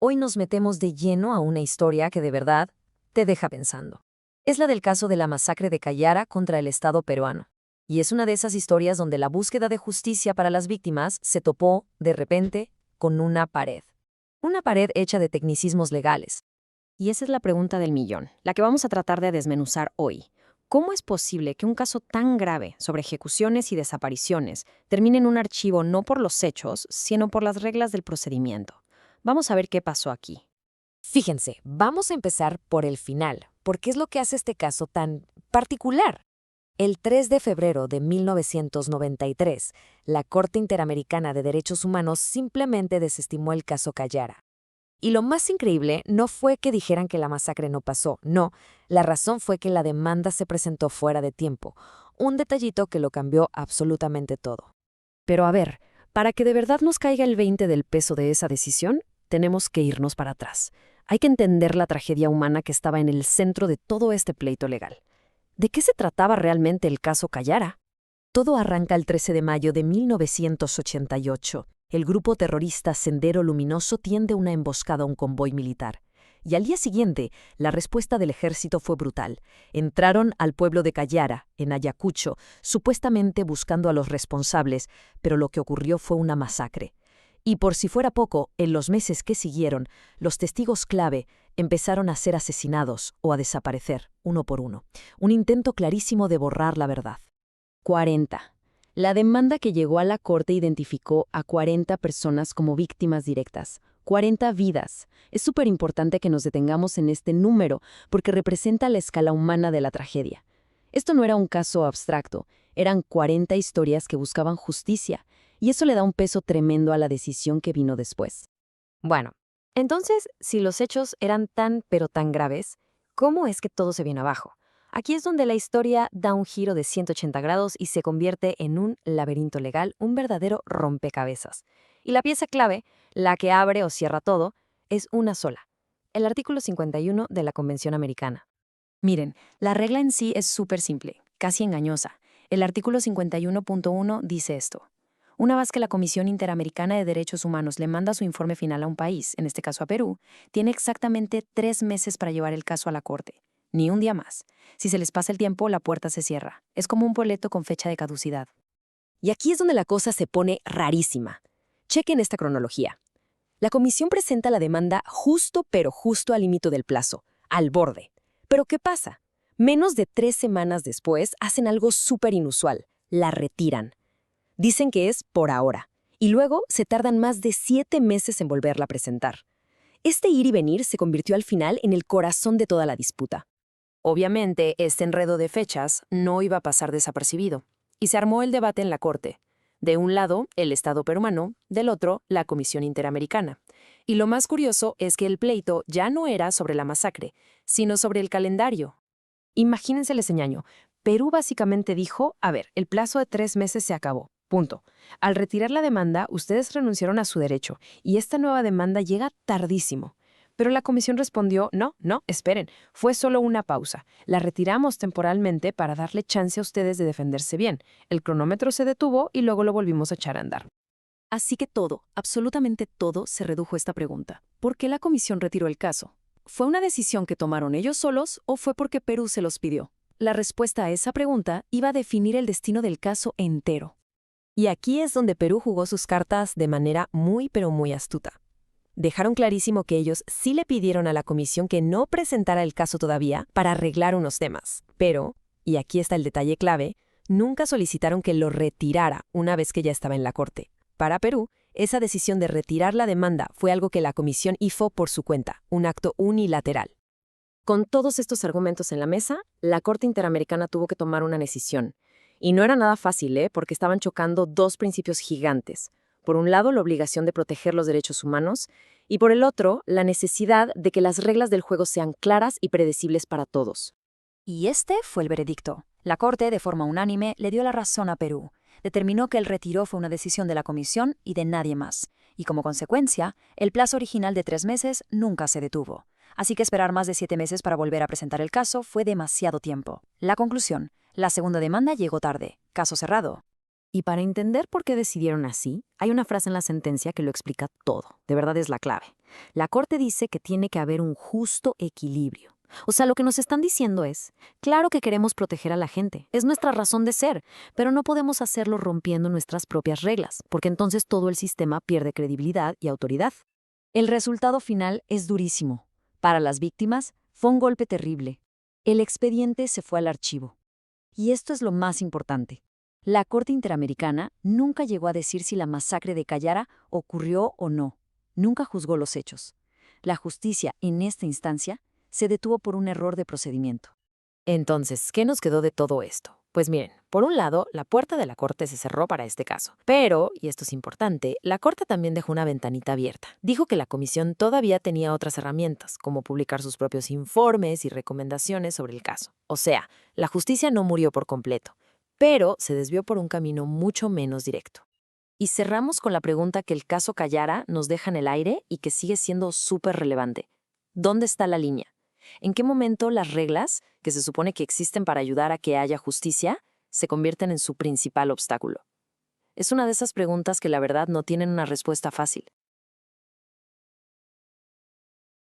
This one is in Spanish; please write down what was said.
Hoy nos metemos de lleno a una historia que de verdad te deja pensando. Es la del caso de la masacre de Cayara contra el Estado peruano. Y es una de esas historias donde la búsqueda de justicia para las víctimas se topó, de repente, con una pared. Una pared hecha de tecnicismos legales. Y esa es la pregunta del millón, la que vamos a tratar de desmenuzar hoy. ¿Cómo es posible que un caso tan grave sobre ejecuciones y desapariciones termine en un archivo no por los hechos, sino por las reglas del procedimiento? Vamos a ver qué pasó aquí. Fíjense, vamos a empezar por el final, porque es lo que hace este caso tan particular. El 3 de febrero de 1993, la Corte Interamericana de Derechos Humanos simplemente desestimó el caso Cayara. Y lo más increíble no fue que dijeran que la masacre no pasó, no, la razón fue que la demanda se presentó fuera de tiempo, un detallito que lo cambió absolutamente todo. Pero a ver, para que de verdad nos caiga el 20 del peso de esa decisión, tenemos que irnos para atrás. Hay que entender la tragedia humana que estaba en el centro de todo este pleito legal. ¿De qué se trataba realmente el caso Cayara? Todo arranca el 13 de mayo de 1988. El grupo terrorista Sendero Luminoso tiende una emboscada a un convoy militar. Y al día siguiente, la respuesta del ejército fue brutal. Entraron al pueblo de Cayara, en Ayacucho, supuestamente buscando a los responsables, pero lo que ocurrió fue una masacre. Y por si fuera poco, en los meses que siguieron, los testigos clave empezaron a ser asesinados o a desaparecer, uno por uno. Un intento clarísimo de borrar la verdad. 40. La demanda que llegó a la corte identificó a 40 personas como víctimas directas. 40 vidas. Es súper importante que nos detengamos en este número porque representa la escala humana de la tragedia. Esto no era un caso abstracto, eran 40 historias que buscaban justicia, y eso le da un peso tremendo a la decisión que vino después. Bueno, entonces, si los hechos eran tan pero tan graves, ¿cómo es que todo se viene abajo? Aquí es donde la historia da un giro de 180 grados y se convierte en un laberinto legal, un verdadero rompecabezas. Y la pieza clave, la que abre o cierra todo, es una sola: el artículo 51 de la Convención Americana. Miren, la regla en sí es súper simple, casi engañosa. El artículo 51.1 dice esto. Una vez que la Comisión Interamericana de Derechos Humanos le manda su informe final a un país, en este caso a Perú, tiene exactamente 3 meses para llevar el caso a la Corte. Ni un día más. Si se les pasa el tiempo, la puerta se cierra. Es como un boleto con fecha de caducidad. Y aquí es donde la cosa se pone rarísima. Chequen esta cronología. La comisión presenta la demanda justo pero justo al límite del plazo, al borde. ¿Pero qué pasa? Menos de 3 semanas después hacen algo súper inusual: la retiran. Dicen que es por ahora, y luego se tardan más de 7 meses en volverla a presentar. Este ir y venir se convirtió al final en el corazón de toda la disputa. Obviamente, este enredo de fechas no iba a pasar desapercibido, y se armó el debate en la Corte. De un lado, el Estado peruano, del otro, la Comisión Interamericana. Y lo más curioso es que el pleito ya no era sobre la masacre, sino sobre el calendario. Imagínense el engaño. Perú básicamente dijo: a ver, el plazo de 3 meses se acabó. Punto. Al retirar la demanda, ustedes renunciaron a su derecho, y esta nueva demanda llega tardísimo. Pero la comisión respondió: no, no, esperen, fue solo una pausa. La retiramos temporalmente para darle chance a ustedes de defenderse bien. El cronómetro se detuvo y luego lo volvimos a echar a andar. Así que todo, absolutamente todo, se redujo a esta pregunta: ¿por qué la comisión retiró el caso? ¿Fue una decisión que tomaron ellos solos o fue porque Perú se los pidió? La respuesta a esa pregunta iba a definir el destino del caso entero. Y aquí es donde Perú jugó sus cartas de manera muy pero muy astuta. Dejaron clarísimo que ellos sí le pidieron a la comisión que no presentara el caso todavía para arreglar unos temas, pero, y aquí está el detalle clave, nunca solicitaron que lo retirara una vez que ya estaba en la corte. Para Perú, esa decisión de retirar la demanda fue algo que la comisión hizo por su cuenta, un acto unilateral. Con todos estos argumentos en la mesa, la Corte Interamericana tuvo que tomar una decisión. Y no era nada fácil, porque estaban chocando dos principios gigantes. Por un lado, la obligación de proteger los derechos humanos, y por el otro, la necesidad de que las reglas del juego sean claras y predecibles para todos. Y este fue el veredicto. La Corte, de forma unánime, le dio la razón a Perú. Determinó que el retiro fue una decisión de la Comisión y de nadie más. Y como consecuencia, el plazo original de 3 meses nunca se detuvo. Así que esperar más de 7 meses para volver a presentar el caso fue demasiado tiempo. La conclusión: la segunda demanda llegó tarde. Caso cerrado. Y para entender por qué decidieron así, hay una frase en la sentencia que lo explica todo. De verdad es la clave. La Corte dice que tiene que haber un justo equilibrio. O sea, lo que nos están diciendo es, claro que queremos proteger a la gente, es nuestra razón de ser, pero no podemos hacerlo rompiendo nuestras propias reglas, porque entonces todo el sistema pierde credibilidad y autoridad. El resultado final es durísimo. Para las víctimas, fue un golpe terrible. El expediente se fue al archivo. Y esto es lo más importante. La Corte Interamericana nunca llegó a decir si la masacre de Cayara ocurrió o no. Nunca juzgó los hechos. La justicia, en esta instancia, se detuvo por un error de procedimiento. Entonces, ¿qué nos quedó de todo esto? Pues miren, por un lado, la puerta de la Corte se cerró para este caso. Pero, y esto es importante, la Corte también dejó una ventanita abierta. Dijo que la comisión todavía tenía otras herramientas, como publicar sus propios informes y recomendaciones sobre el caso. O sea, la justicia no murió por completo, pero se desvió por un camino mucho menos directo. Y cerramos con la pregunta que el caso Cayara nos deja en el aire y que sigue siendo súper relevante. ¿Dónde está la línea? ¿En qué momento las reglas, que se supone que existen para ayudar a que haya justicia, se convierten en su principal obstáculo? Es una de esas preguntas que la verdad no tienen una respuesta fácil.